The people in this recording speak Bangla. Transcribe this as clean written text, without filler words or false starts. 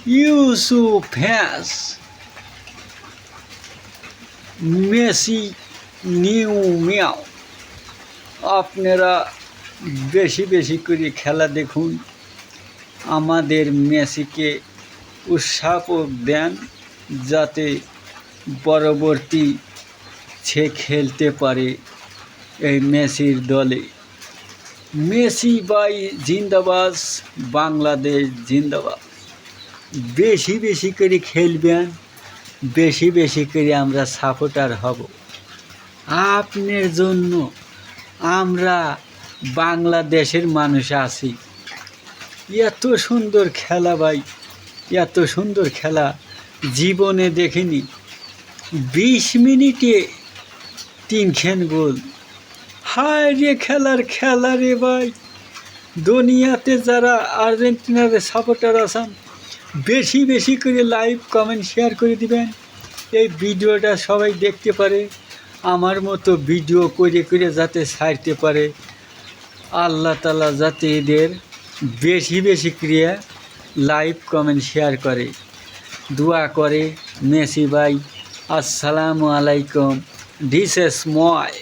Yusuf হ্যাস Messi new Miao. আপনারা বেশি বেশি করে খেলা দেখুন, আমাদের মেসিকে উৎসাহ দেন যাতে পরবর্তী সে খেলতে পারে এই মেসির দলে। মেসি বাই জিন্দাবাদ, বাংলাদেশ জিন্দাবাদ। বেশি বেশি করে খেলবেন, বেশি বেশি করে আমরা সাপোর্টার হব আপনার জন্য। আমরা বাংলাদেশের মানুষ আছি। এত সুন্দর খেলা ভাই, এত সুন্দর খেলা জীবনে দেখিনি। 20 মিনিটে 3 গোল। হায় রে খেলা রে ভাই। দুনিয়াতে যারা আর্জেন্টিনার সাপোর্টার আছেন, বেশি বেশি করে লাইভ কমেন্ট শেয়ার করে দিবেন। এই ভিডিওটা সবাই দেখতে পারে, আমার মতো ভিডিও করে করে যাতে ছাড়তে পারে। আল্লাহ তাআলা যাতে এদের বেশি বেশি করে লাইভ কমেন্ট শেয়ার করে, দোয়া করে। মেসি ভাই, আসসালামু আলাইকুম। দিস ইজ মই।